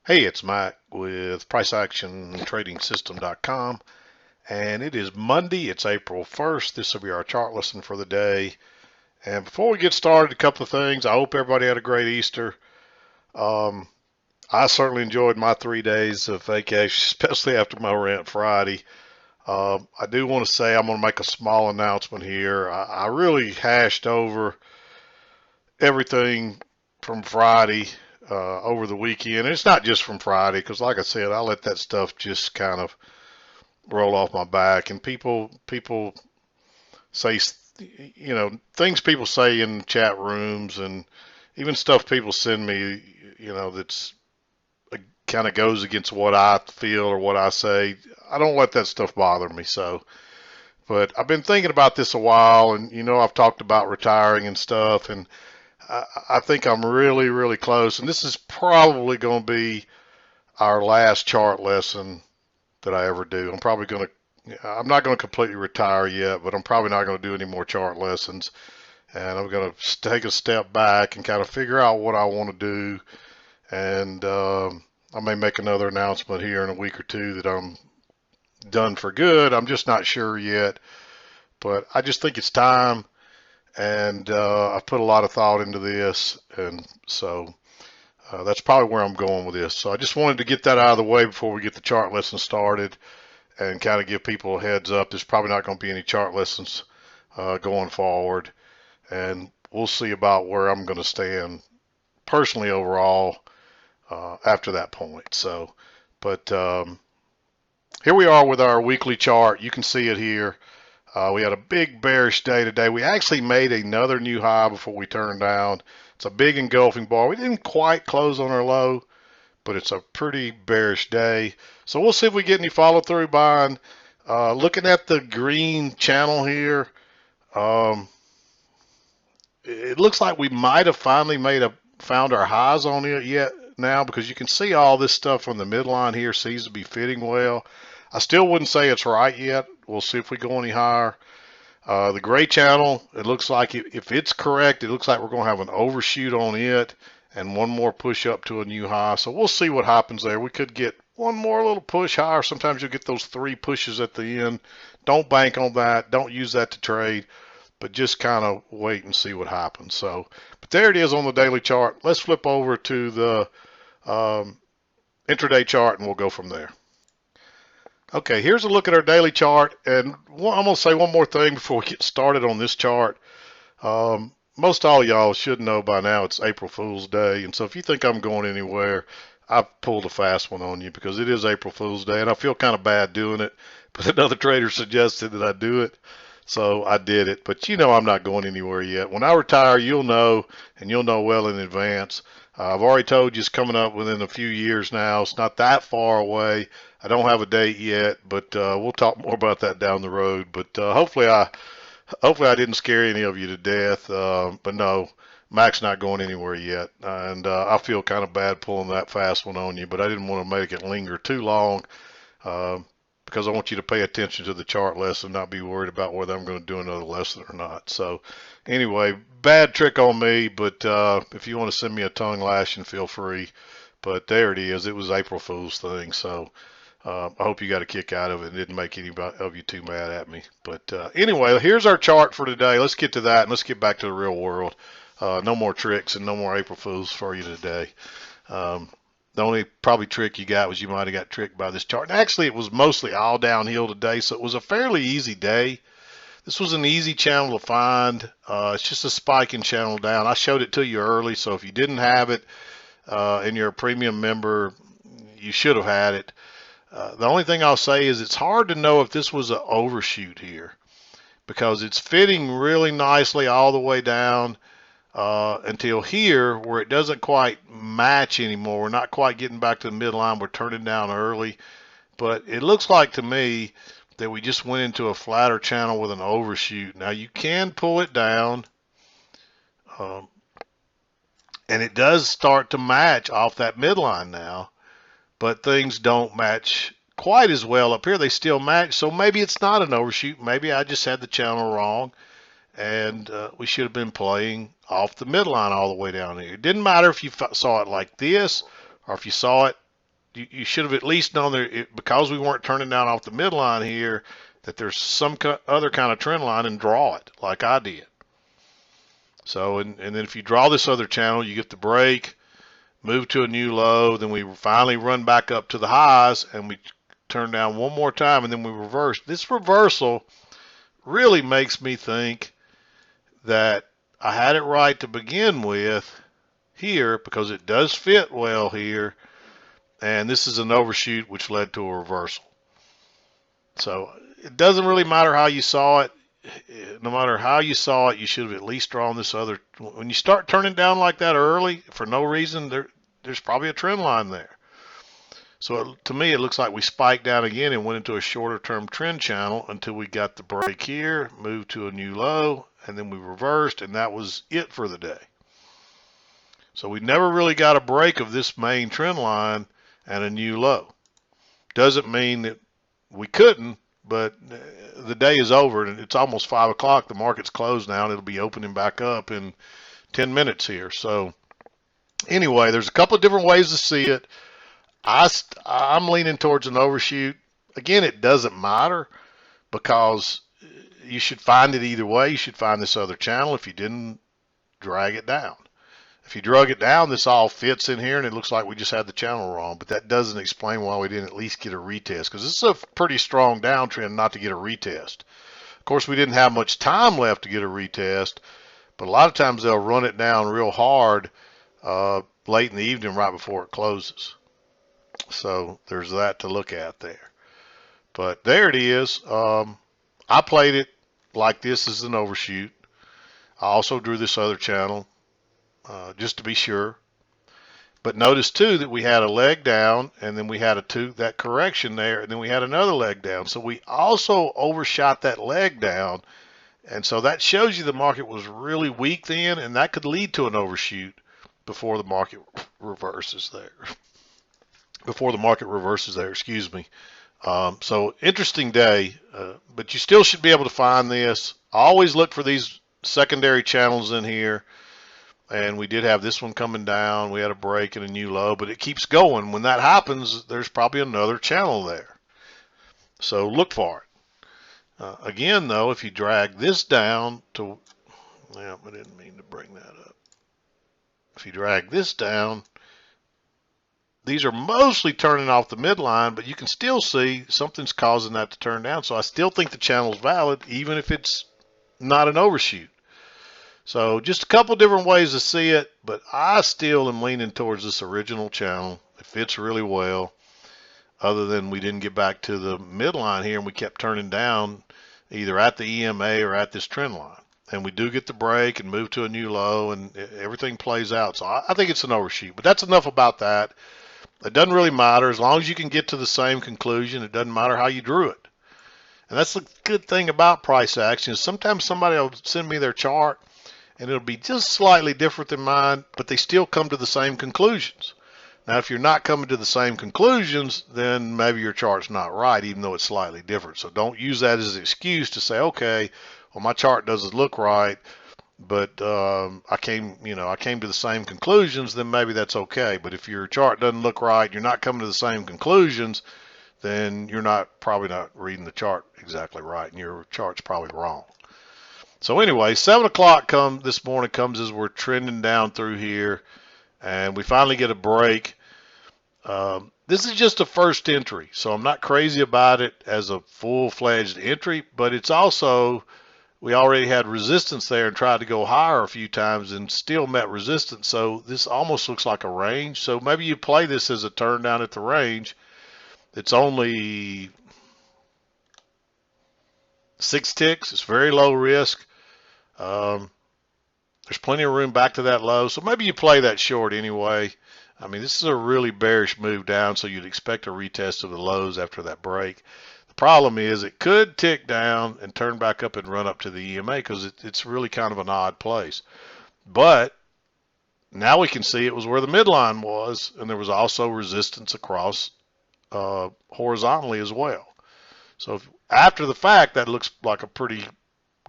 Hey, it's Mike with PriceActionTradingSystem.com, and it is Monday. It's April 1st. This will be our chart lesson for the day. And before we get started, a couple of things. I hope everybody had a great Easter. Um, I certainly enjoyed my 3 days of vacation, especially after my rant Friday. I do want to say I'm going to make a small announcement here. I really hashed over everything from Friday over the weekend. It's not just from Friday because, like I said, I let that stuff just kind of roll off my back. And people say, things people say in chat rooms and even stuff people send me, that's kind of goes against what I feel or what I say. I don't let that stuff bother me. So, but I've been thinking about this a while, and I've talked about retiring and stuff, and I think I'm really, really close. And this is probably going to be our last chart lesson that I ever do. I'm not going to completely retire yet, but I'm probably not going to do any more chart lessons. And I'm going to take a step back and kind of figure out what I want to do. And I may make another announcement here in a week or two that I'm done for good. I'm just not sure yet, but I just think it's time. And I've put a lot of thought into this. And so that's probably where I'm going with this. So I just wanted to get that out of the way before we get the chart lesson started and kind of give people a heads up. There's probably not going to be any chart lessons going forward, and we'll see about where I'm going to stand personally overall after that point. So, but here we are with our weekly chart. You can see it here. We had a big bearish day today. We actually made another new high before we turned down. It's a big engulfing bar. We didn't quite close on our low, but it's a pretty bearish day. So we'll see if we get any follow through buying. Looking at the green channel here, um, it looks like we might have finally found our highs on it yet now, because you can see all this stuff from the midline here seems to be fitting well. I still wouldn't say it's right yet. We'll see if we go any higher. The gray channel, it looks like if it's correct, it looks like we're going to have an overshoot on it and one more push up to a new high. So we'll see what happens there. We could get one more little push higher. Sometimes you'll get those three pushes at the end. Don't bank on that. Don't use that to trade, but just kind of wait and see what happens. So, but there it is on the daily chart. Let's flip over to the intraday chart and we'll go from there. Okay, here's a look at our daily chart, and I'm going to say one more thing before we get started on this chart. Most all y'all should know by now it's April Fool's Day, and so if you think I'm going anywhere, I've pulled a fast one on you because it is April Fool's Day, and I feel kind of bad doing it, but another trader suggested that I do it, so I did it. But I'm not going anywhere yet. When I retire, you'll know, and you'll know well in advance. I've already told you it's coming up within a few years now. It's not that far away. I don't have a date yet, but we'll talk more about that down the road. But hopefully I didn't scare any of you to death. But no, Mac's not going anywhere yet, and I feel kind of bad pulling that fast one on you. But I didn't want to make it linger too long uh, because I want you to pay attention to the chart lesson, not be worried about whether I'm going to do another lesson or not. So anyway, bad trick on me. But if you want to send me a tongue lashing, feel free. But there it is. It was April Fool's thing. So. I hope you got a kick out of it and didn't make anybody of you too mad at me. But anyway, here's our chart for today. Let's get to that and let's get back to the real world. No more tricks and no more April Fools for you today. The only probably trick you got was you might have got tricked by this chart. And actually, it was mostly all downhill today, so it was a fairly easy day. This was an easy channel to find. It's just a spiking channel down. I showed it to you early, so if you didn't have it and you're a premium member, you should have had it. The only thing I'll say is it's hard to know if this was an overshoot here because it's fitting really nicely all the way down until here where it doesn't quite match anymore. We're not quite getting back to the midline. We're turning down early. But it looks like to me that we just went into a flatter channel with an overshoot. Now you can pull it down um, and it does start to match off that midline now. But things don't match quite as well up here. They still match, so maybe it's not an overshoot. Maybe I just had the channel wrong, and we should have been playing off the midline all the way down here. It didn't matter if you saw it like this or if you saw it you should have at least known because we weren't turning down off the midline here, that there's some other kind of trend line, and draw it like I did. So, and then if you draw this other channel, you get the break, move to a new low, then we finally run back up to the highs, and we turn down one more time, and then we reverse. This reversal really makes me think that I had it right to begin with here, because it does fit well here, and this is an overshoot which led to a reversal. So it doesn't really matter how you saw it. No matter how you saw it, you should have at least drawn this other. When you start turning down like that early for no reason, there's probably a trend line there. So to me, it looks like we spiked down again and went into a shorter term trend channel until we got the break here, moved to a new low, and then we reversed, and that was it for the day. So we never really got a break of this main trend line and a new low. Doesn't mean that we couldn't, but the day is over, and it's almost 5 o'clock. The market's closed now, and it'll be opening back up in 10 minutes here. So anyway, there's a couple of different ways to see it. I'm leaning towards an overshoot. Again, it doesn't matter, because you should find it either way. You should find this other channel if you didn't drag it down. If you drug it down, this all fits in here, and it looks like we just had the channel wrong. But that doesn't explain why we didn't at least get a retest, because this is a pretty strong downtrend not to get a retest. Of course, we didn't have much time left to get a retest, but a lot of times they'll run it down real hard late in the evening right before it closes. So there's that to look at there. But there it is. I played it like this is an overshoot. I also drew this other channel just to be sure. But notice too that we had a leg down, and then we had that correction there, and then we had another leg down. So we also overshot that leg down, and so that shows you the market was really weak then, and that could lead to an overshoot before the market reverses there. Before the market reverses there, excuse me. So interesting day, but you still should be able to find this. Always look for these secondary channels in here. And we did have this one coming down. We had a break and a new low, but it keeps going. When that happens, there's probably another channel there. So look for it. Again, though, if you drag this down to, well, I didn't mean to bring that up. If you drag this down, these are mostly turning off the midline, but you can still see something's causing that to turn down. So I still think the channel's valid, even if it's not an overshoot. So just a couple different ways to see it, but I still am leaning towards this original channel. It fits really well, other than we didn't get back to the midline here, and we kept turning down either at the EMA or at this trend line. And we do get the break and move to a new low, and everything plays out. So I think it's an overshoot, but that's enough about that. It doesn't really matter. As long as you can get to the same conclusion, it doesn't matter how you drew it. And that's the good thing about price action, is sometimes somebody will send me their chart, and it'll be just slightly different than mine, but they still come to the same conclusions. Now, if you're not coming to the same conclusions, then maybe your chart's not right, even though it's slightly different. So don't use that as an excuse to say, okay, well, my chart doesn't look right, but I came to the same conclusions, then maybe that's okay. But if your chart doesn't look right, you're not coming to the same conclusions, then you're probably not reading the chart exactly right, and your chart's probably wrong. So anyway, 7 o'clock this morning comes as we're trending down through here, and we finally get a break. This is just a first entry, so I'm not crazy about it as a full-fledged entry, but it's also, we already had resistance there and tried to go higher a few times and still met resistance, so this almost looks like a range. So maybe you play this as a turn down at the range. It's only 6 ticks. It's very low risk. There's plenty of room back to that low, so maybe you play that short anyway. I mean, this is a really bearish move down, so you'd expect a retest of the lows after that break. The problem is it could tick down and turn back up and run up to the EMA, because it's really kind of an odd place. But now we can see it was where the midline was, and there was also resistance across horizontally as well. So after the fact, that looks like a pretty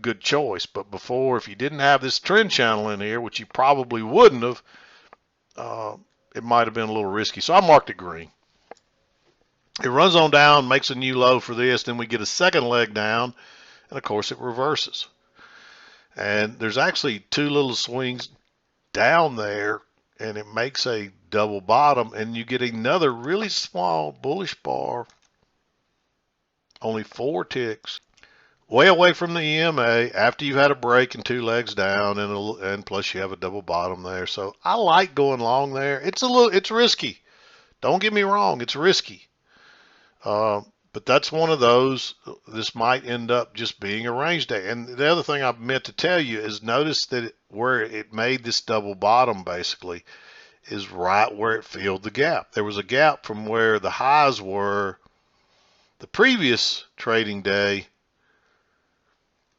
good choice. But before, if you didn't have this trend channel in here, which you probably wouldn't have, it might have been a little risky. So I marked it green. It runs on down, makes a new low for this, then we get a second leg down, and of course it reverses. And there's actually two little swings down there, and it makes a double bottom, and you get another really small bullish bar, only 4 ticks, way away from the EMA after you've had a break and two legs down, and plus you have a double bottom there. So I like going long there. It's risky. Don't get me wrong, it's risky. Uh, but that's one of those. This might end up just being a range day. And the other thing I meant to tell you is notice that where it made this double bottom basically is right where it filled the gap. There was a gap from where the highs were the previous trading day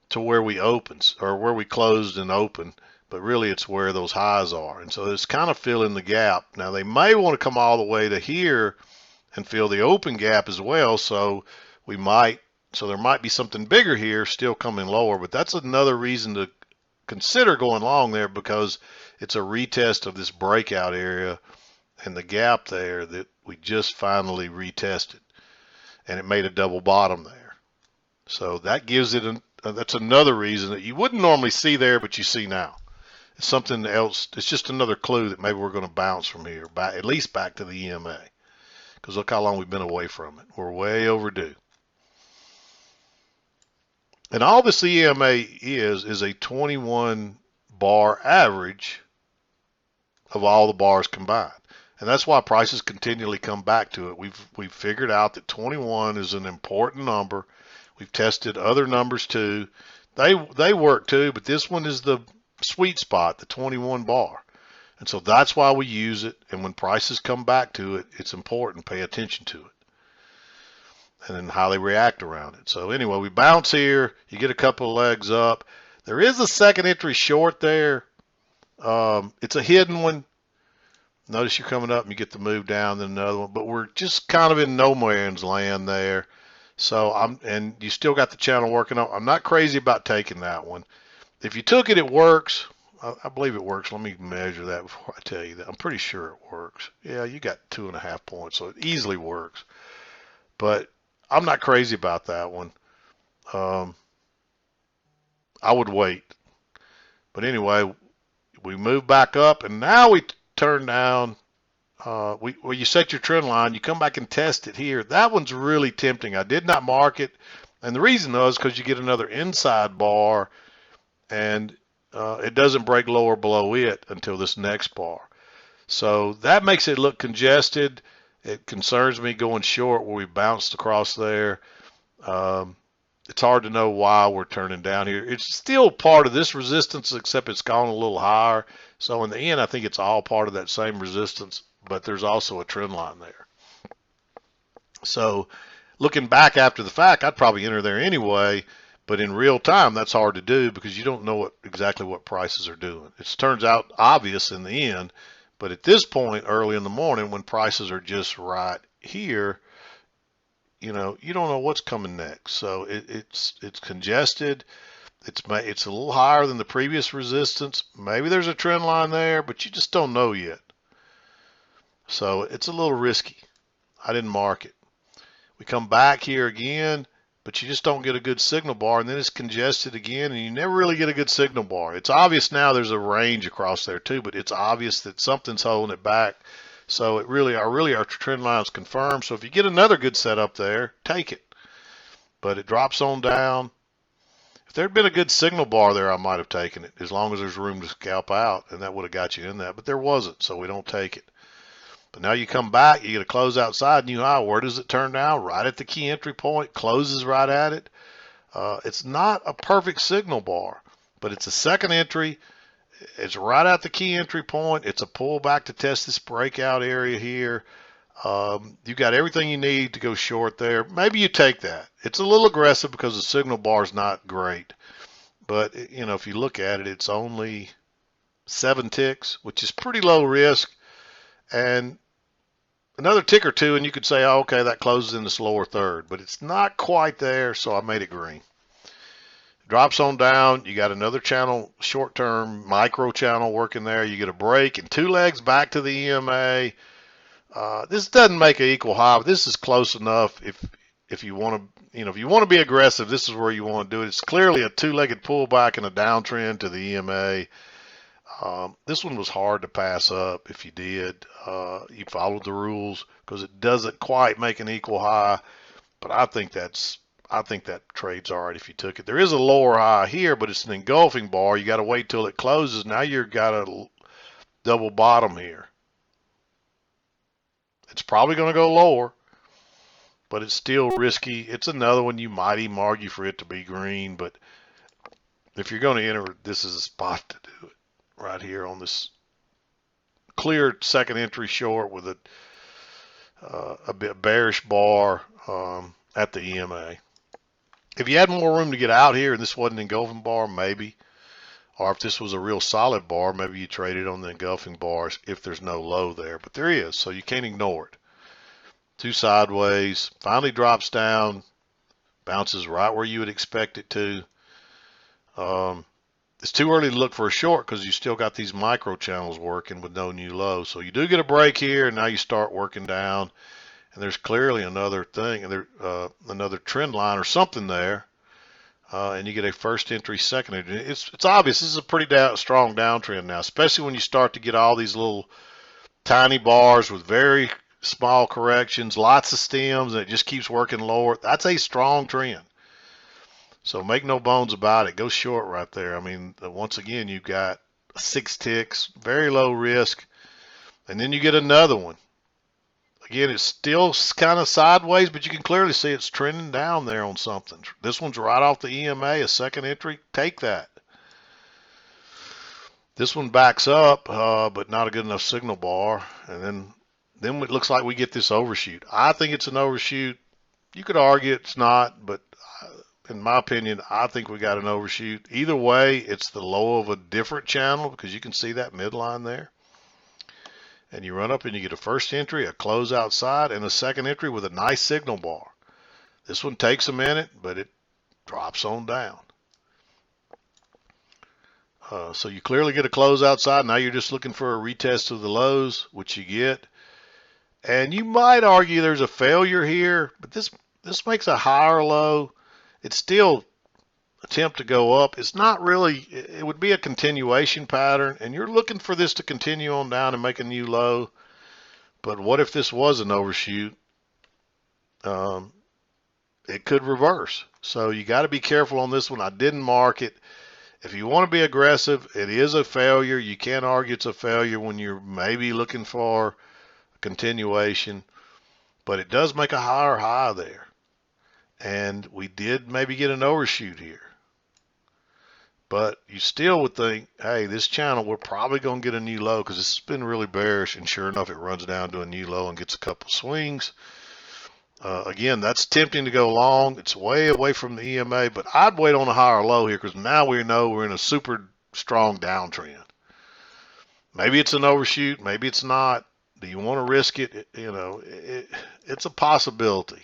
to where we opened, or where we closed and opened, but really it's where those highs are. And so it's kind of filling the gap. Now they may want to come all the way to here and fill the open gap as well, so there might be something bigger here still coming lower, but that's another reason to consider going long there, because it's a retest of this breakout area and the gap there that we just finally retested, and it made a double bottom there. So that gives it that's another reason that you wouldn't normally see there, but you see now. It's something else. It's just another clue that maybe we're going to bounce from here, at least back to the EMA. Because look how long we've been away from it. We're way overdue. And all this EMA is a 21 bar average of all the bars combined. And that's why prices continually come back to it. We've figured out that 21 is an important number. We've tested other numbers too. They work too, but this one is the sweet spot, the 21 bar. And so that's why we use it. And when prices come back to it, it's important to pay attention to it. And then how they react around it. So anyway, we bounce here. You get a couple of legs up. There is a second entry short there. It's a hidden one. Notice you're coming up and you get the move down, then another one. But we're just kind of in no man's land there. So and you still got the channel working on. I'm not crazy about taking that one. If you took it, it works. I believe it works. Let me measure that before I tell you that. I'm pretty sure it works. Yeah, you got 2.5 points, so it easily works. But I'm not crazy about that one. I would wait. But anyway, we move back up, and now we turn down. Where you set your trend line, you come back and test it here. That one's really tempting. I did not mark it, and the reason is because you get another inside bar, and it doesn't break lower below it until this next bar. So that makes it look congested. It concerns me going short where we bounced across there. It's hard to know why we're turning down here. It's still part of this resistance, except it's gone a little higher. So in the end, I think it's all part of that same resistance, but there's also a trend line there. So looking back after the fact, I'd probably enter there anyway, but in real time, that's hard to do because you don't know exactly what prices are doing. It turns out obvious in the end, but at this point, early in the morning, when prices are just right here, you don't know what's coming next. So it's congested. It's a little higher than the previous resistance. Maybe there's a trend line there, but you just don't know yet. So it's a little risky. I didn't mark it. We come back here again, but you just don't get a good signal bar, and then it's congested again, and you never really get a good signal bar. It's obvious now there's a range across there too, but it's obvious that something's holding it back. So our trend line is confirmed. So if you get another good setup there, take it. But it drops on down. If there had been a good signal bar there, I might have taken it, as long as there's room to scalp out, and that would have got you in that. But there wasn't, so we don't take it. But now you come back, you get a close outside new high. Where does it turn down? Right at the key entry point, closes right at it. It's not a perfect signal bar, but it's a second entry. It's right at the key entry point. It's a pullback to test this breakout area here. You got everything you need to go short there. Maybe you take that. It's a little aggressive because the signal bar is not great. But, if you look at it, it's only 7 ticks, which is pretty low risk. And another tick or two, and you could say, oh, okay, that closes in this lower third. But it's not quite there, so I made it green. Drops on down. You got another channel, short-term micro channel working there. You get a break and 2 legs back to the EMA. This doesn't make an equal high, but this is close enough. If you want to, if you want to be aggressive, this is where you want to do it. It's clearly a two-legged pullback and a downtrend to the EMA. This one was hard to pass up if you did. You followed the rules because it doesn't quite make an equal high, but I think that trade's all right if you took it. There is a lower high here, but it's an engulfing bar. You got to wait till it closes. Now you've got a double bottom here. It's probably going to go lower, but it's still risky. It's another one you might even argue for it to be green, but if you're going to enter, this is a spot to do it. Right here on this clear second entry short with a bit bearish bar at the EMA. If you had more room to get out here and this wasn't an engulfing bar, maybe. Or if this was a real solid bar, maybe you trade it on the engulfing bars if there's no low there. But there is, so you can't ignore it. Two sideways, finally drops down, bounces right where you would expect it to. It's too early to look for a short because you still got these micro channels working with no new low. So you do get a break here, and now you start working down. And there's clearly another thing, another trend line or something there. And you get a first entry, second entry. It's obvious this is a pretty strong downtrend now, especially when you start to get all these little tiny bars with very small corrections, lots of stems, and it just keeps working lower. That's a strong trend. So make no bones about it. Go short right there. I mean, once again, you've got 6 ticks, very low risk. And then you get another one. Again, it's still kind of sideways, but you can clearly see it's trending down there on something. This one's right off the EMA, a second entry. Take that. This one backs up, but not a good enough signal bar. And then it looks like we get this overshoot. I think it's an overshoot. You could argue it's not, but in my opinion, I think we got an overshoot. Either way, it's the low of a different channel because you can see that midline there. And you run up and you get a first entry, a close outside, and a second entry with a nice signal bar. This one takes a minute, but it drops on down. So you clearly get a close outside. Now you're just looking for a retest of the lows, which you get. And you might argue there's a failure here, but this makes a higher low. It's still attempt to go up. It's not really, it would be a continuation pattern, and you're looking for this to continue on down and make a new low. But what if this was an overshoot? It could reverse. So you got to be careful on this one. I didn't mark it. If you want to be aggressive, it is a failure. You can't argue it's a failure when you're maybe looking for a continuation, but it does make a higher high there. And we did maybe get an overshoot here. But you still would think, hey, this channel, we're probably going to get a new low because it's been really bearish. And sure enough, it runs down to a new low and gets a couple swings. Again, that's tempting to go long. It's way away from the EMA, but I'd wait on a higher low here because now we know we're in a super strong downtrend. Maybe it's an overshoot. Maybe it's not. Do you want to risk it? It's a possibility.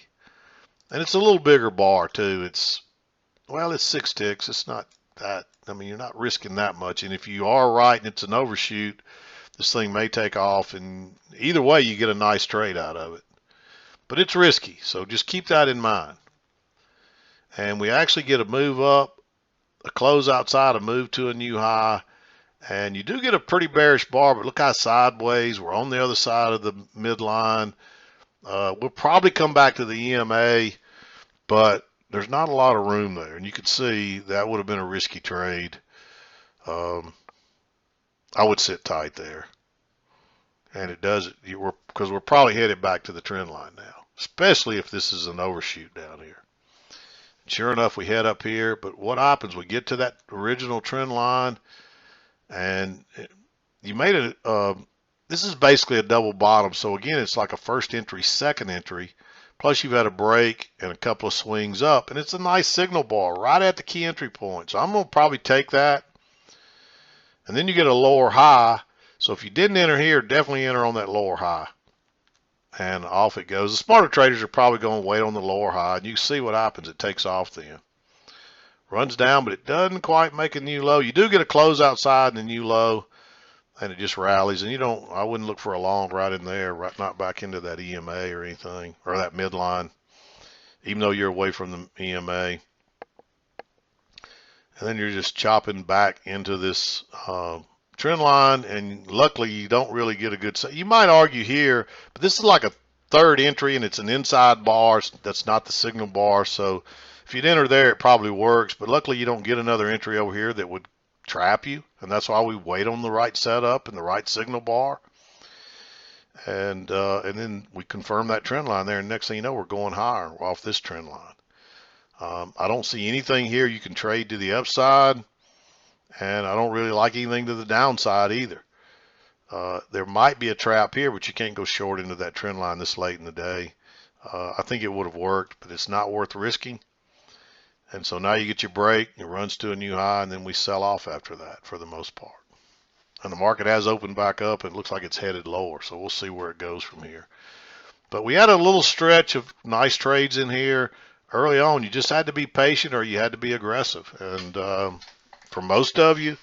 And it's a little bigger bar too. It's 6 ticks. It's not that, I mean, you're not risking that much. And if you are right and it's an overshoot, this thing may take off, and either way you get a nice trade out of it. But it's risky, so just keep that in mind. And we actually get a move up, a close outside, a move to a new high, and you do get a pretty bearish bar, but look how sideways. We're on the other side of the midline. We'll probably come back to the EMA, but there's not a lot of room there. And you can see that would have been a risky trade. I would sit tight there. And it does, because we're probably headed back to the trend line now, especially if this is an overshoot down here. Sure enough, we head up here, but what happens? We get to that original trend line, and you made it. This is basically a double bottom. So again, it's like a first entry, second entry. Plus you've had a break and a couple of swings up, and it's a nice signal bar right at the key entry point. So I'm going to probably take that. And then you get a lower high. So if you didn't enter here, definitely enter on that lower high. And off it goes. The smarter traders are probably going to wait on the lower high, and you see what happens. It takes off then. Runs down, but it doesn't quite make a new low. You do get a close outside and a new low. and it just rallies. And I wouldn't look for a long right in there, right, not back into that EMA or anything, or that midline, even though you're away from the EMA. And then you're just chopping back into this trend line, and luckily you don't really get a good set. You might argue here, but this is like a third entry, and it's an inside bar. That's not the signal bar, so if you'd enter there, it probably works, but luckily you don't get another entry over here that would trap you, and that's why we wait on the right setup and the right signal bar. And then we confirm that trend line there, and next thing you know, we're going higher off this trend line. I don't see anything here you can trade to the upside, and I don't really like anything to the downside either. There might be a trap here, but you can't go short into that trend line this late in the day. I think it would have worked, but it's not worth risking. And so now you get your break, it runs to a new high, and then we sell off after that for the most part. And the market has opened back up. It looks like it's headed lower, so we'll see where it goes from here. But we had a little stretch of nice trades in here early on. You just had to be patient, or you had to be aggressive. And for most of you,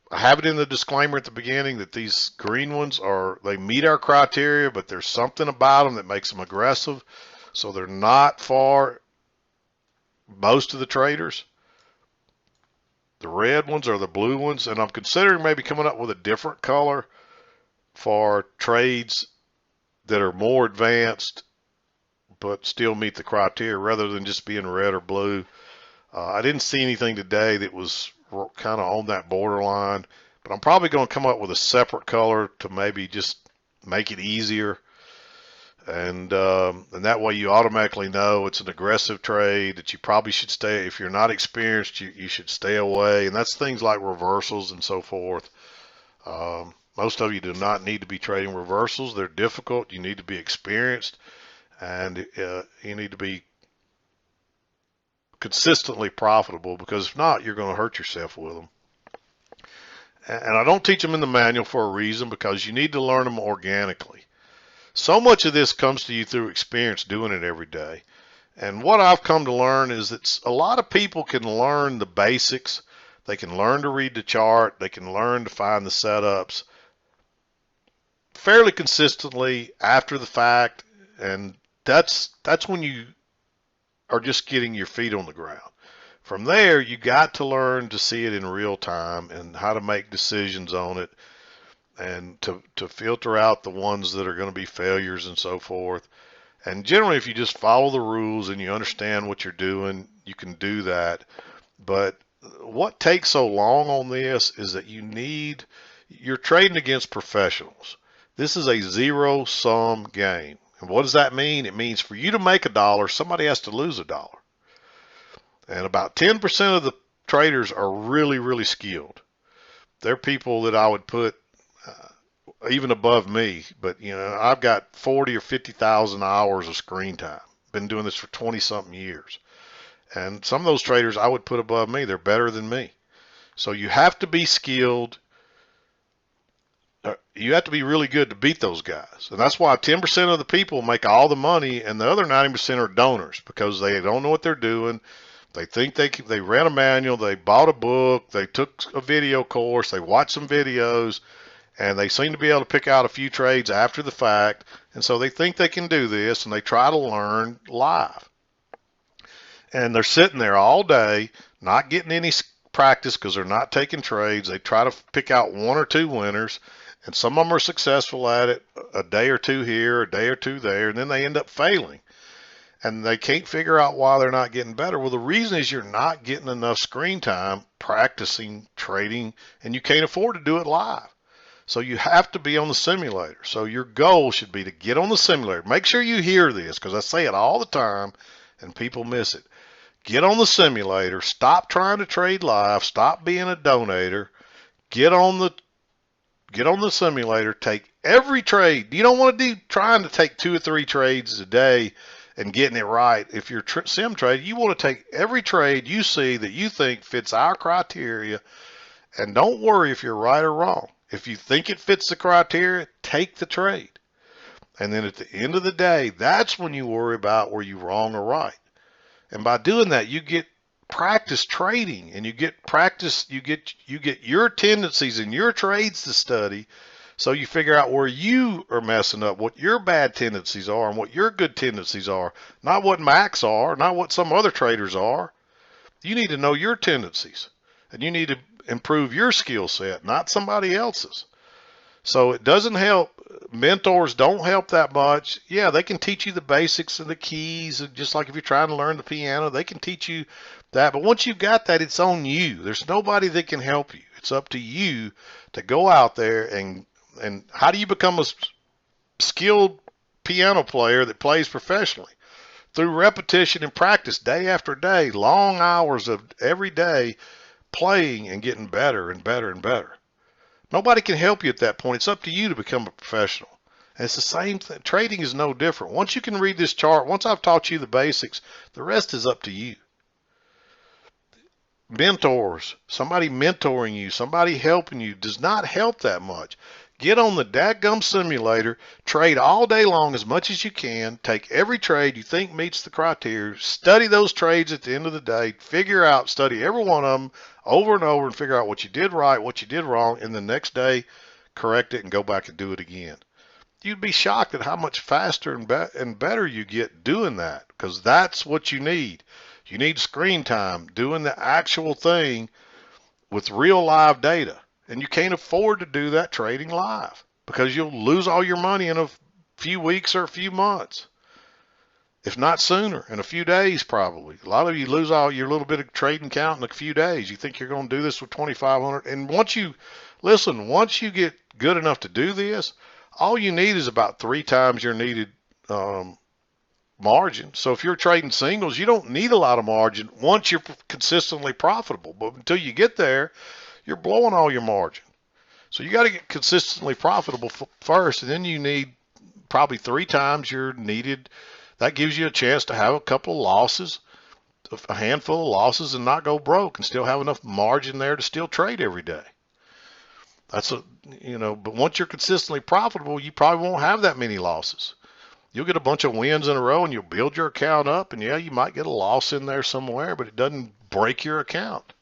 I have it in the disclaimer at the beginning that these green ones they meet our criteria, but there's something about them that makes them aggressive. So they're not for most of the traders. The red ones are the blue ones, and I'm considering maybe coming up with a different color for trades that are more advanced but still meet the criteria rather than just being red or blue. I didn't see anything today that was kind of on that borderline, but I'm probably going to come up with a separate color to maybe just make it easier. And that way you automatically know it's an aggressive trade that you probably should stay. If you're not experienced, you should stay away. And that's things like reversals and so forth. Most of you do not need to be trading reversals. They're difficult. You need to be experienced, and you need to be consistently profitable, because if not, you're going to hurt yourself with them. And I don't teach them in the manual for a reason, because you need to learn them organically. So much of this comes to you through experience doing it every day. And what I've come to learn is that a lot of people can learn the basics. They can learn to read the chart. They can learn to find the setups fairly consistently after the fact. And that's when you are just getting your feet on the ground. From there, you got to learn to see it in real time and how to make decisions on it, and to filter out the ones that are going to be failures and so forth. And generally, if you just follow the rules and you understand what you're doing, you can do that. But what takes so long on this is that you're trading against professionals. This is a zero-sum game. And what does that mean? It means for you to make $1, somebody has to lose $1. And about 10% of the traders are really, really skilled. They're people that I would put even above me, but I've got 40 or 50,000 hours of screen time. Been doing this for 20-something years, and some of those traders I would put above me. They're better than me. So you have to be skilled. You have to be really good to beat those guys, and that's why 10% of the people make all the money, and the other 90% are donors, because they don't know what they're doing. They think they read a manual, they bought a book, they took a video course, they watched some videos, and they seem to be able to pick out a few trades after the fact, and so they think they can do this, and they try to learn live. And they're sitting there all day, not getting any practice because they're not taking trades. They try to pick out one or two winners, and some of them are successful at it a day or two here, a day or two there, and then they end up failing. And they can't figure out why they're not getting better. Well, the reason is you're not getting enough screen time practicing trading, and you can't afford to do it live. So you have to be on the simulator. So your goal should be to get on the simulator. Make sure you hear this, because I say it all the time and people miss it. Get on the simulator. Stop trying to trade live. Stop being a donator. Get on the simulator. Take every trade. You don't want to be trying to take 2 or 3 trades a day and getting it right. If you're sim trade, you want to take every trade you see that you think fits our criteria, and don't worry if you're right or wrong. If you think it fits the criteria, take the trade. And then at the end of the day, that's when you worry about were you wrong or right. And by doing that, you get practice trading, and you get practice, you get your tendencies and your trades to study, so you figure out where you are messing up, what your bad tendencies are and what your good tendencies are, not what Mac's are, not what some other traders are. You need to know your tendencies, and you need to improve your skill set, not somebody else's. So it doesn't help. Mentors don't help that much. Yeah, they can teach you the basics and the keys, and just like if you're trying to learn the piano, they can teach you that. But once you've got that, it's on you. There's nobody that can help you. It's up to you to go out there and how do you become a skilled piano player that plays professionally? Through repetition and practice, day after day, long hours of every day playing and getting better and better and better. Nobody can help you at that point. It's up to you to become a professional. And it's the same thing. Trading is no different. Once you can read this chart, once I've taught you the basics, the rest is up to you. Mentors, somebody mentoring you, somebody helping you does not help that much. Get on the dadgum simulator, trade all day long as much as you can, take every trade you think meets the criteria, study those trades at the end of the day, figure out, study every one of them over and over and figure out what you did right, what you did wrong, and the next day correct it and go back and do it again. You'd be shocked at how much faster and better you get doing that, because that's what you need. You need screen time, doing the actual thing with real live data. And you can't afford to do that trading live because you'll lose all your money in a few weeks or a few months, if not sooner, in a few days probably. A lot of you lose all your little bit of trading count in a few days. You think you're going to do this with 2,500, and once you get good enough to do this, all you need is about 3 times your needed margin. So if you're trading singles, you don't need a lot of margin once you're consistently profitable. But until you get there, you're blowing all your margin. So you got to get consistently profitable first, and then you need probably 3 times your needed. That gives you a chance to have a couple of losses, a handful of losses, and not go broke, and still have enough margin there to still trade every day. But once you're consistently profitable, you probably won't have that many losses. You'll get a bunch of wins in a row, and you'll build your account up, and yeah, you might get a loss in there somewhere, but it doesn't break your account.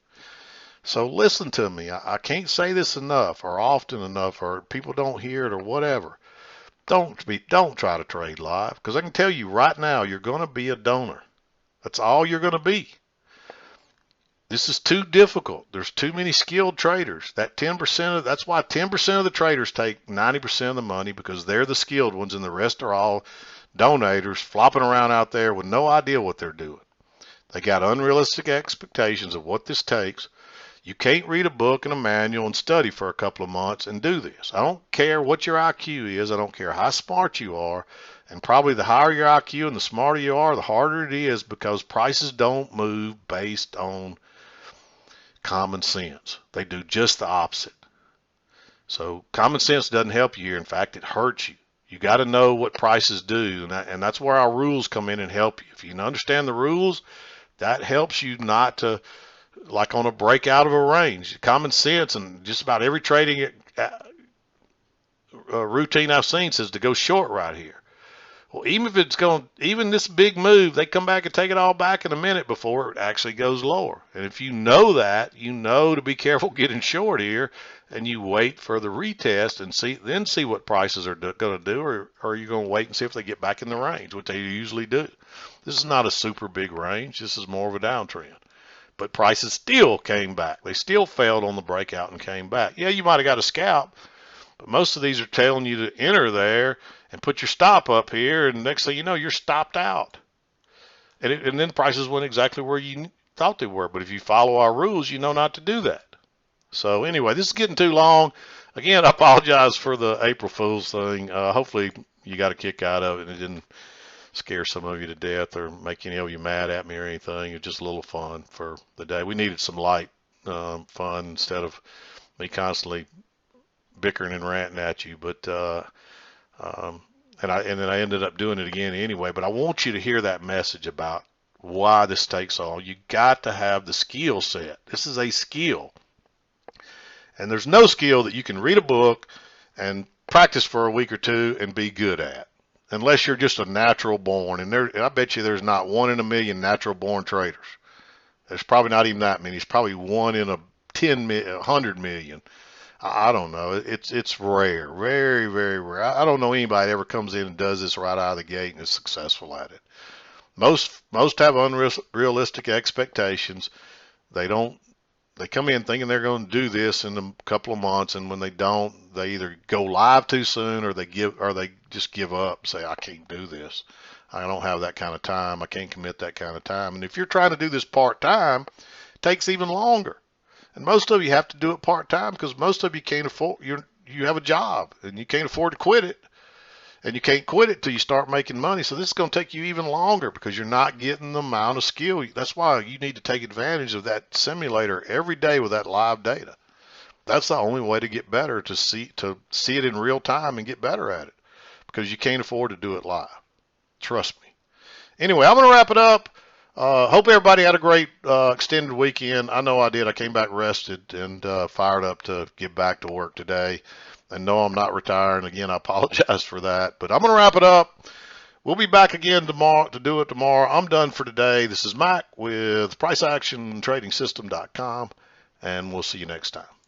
So listen to me. I can't say this enough or often enough, or people don't hear it or whatever. Don't try to trade live, because I can tell you right now, you're going to be a donor. That's all you're going to be. This is too difficult. There's too many skilled traders. That's why 10% of the traders take 90% of the money, because they're the skilled ones, and the rest are all donators flopping around out there with no idea what they're doing. They got unrealistic expectations of what this takes. You can't read a book and a manual and study for a couple of months and do this. I don't care what your IQ is. I don't care how smart you are. And probably the higher your IQ and the smarter you are, the harder it is, because prices don't move based on common sense. They do just the opposite. So common sense doesn't help you here. In fact, it hurts you. You got to know what prices do, and that's where our rules come in and help you. If you can understand the rules, that helps you not to, like on a breakout of a range. Common sense and just about every trading routine I've seen says to go short right here. Well, even this big move, they come back and take it all back in a minute before it actually goes lower. And if you know that, you know to be careful getting short here, and you wait for the retest and see what prices are going to do, or are you going to wait and see if they get back in the range, what they usually do. This is not a super big range. This is more of a downtrend. But prices still came back. They still failed on the breakout and came back. Yeah, you might have got a scalp, but most of these are telling you to enter there and put your stop up here, and next thing you know, you're stopped out. And then prices went exactly where you thought they were. But if you follow our rules, you know not to do that. So anyway, this is getting too long. Again, I apologize for the April Fool's thing. Hopefully you got a kick out of it and it didn't scare some of you to death or make any of you mad at me or anything. It's just a little fun for the day. We needed some light fun instead of me constantly bickering and ranting at you. But and then I ended up doing it again anyway. But I want you to hear that message about why this takes so long. You got to have the skill set. This is a skill. And there's no skill that you can read a book and practice for a week or two and be good at, unless you're just a natural born. And I bet you there's not 1 in a million natural born traders. There's probably not even that many. It's probably one in a 100 million. I don't know. It's rare, very very rare. I don't know anybody that ever comes in and does this right out of the gate and is successful at it. Most have unrealistic expectations. They don't. They come in thinking they're going to do this in a couple of months, and when they don't, they either go live too soon or they just give up. Say, I can't do this. I don't have that kind of time. I can't commit that kind of time. And if you're trying to do this part time, it takes even longer. And most of you have to do it part time because most of you can't afford. You have a job and you can't afford to quit it, and you can't quit it till you start making money. So this is going to take you even longer because you're not getting the amount of skill. That's why you need to take advantage of that simulator every day with that live data. That's the only way to get better, to see it in real time and get better at it, because you can't afford to do it live. Trust me. Anyway, I'm going to wrap it up. Hope everybody had a great extended weekend. I know I did. I came back rested and fired up to get back to work today. And no, I'm not retiring. Again, I apologize for that. But I'm going to wrap it up. We'll be back again tomorrow to do it tomorrow. I'm done for today. This is Mac with PriceActionTradingSystem.com, and we'll see you next time.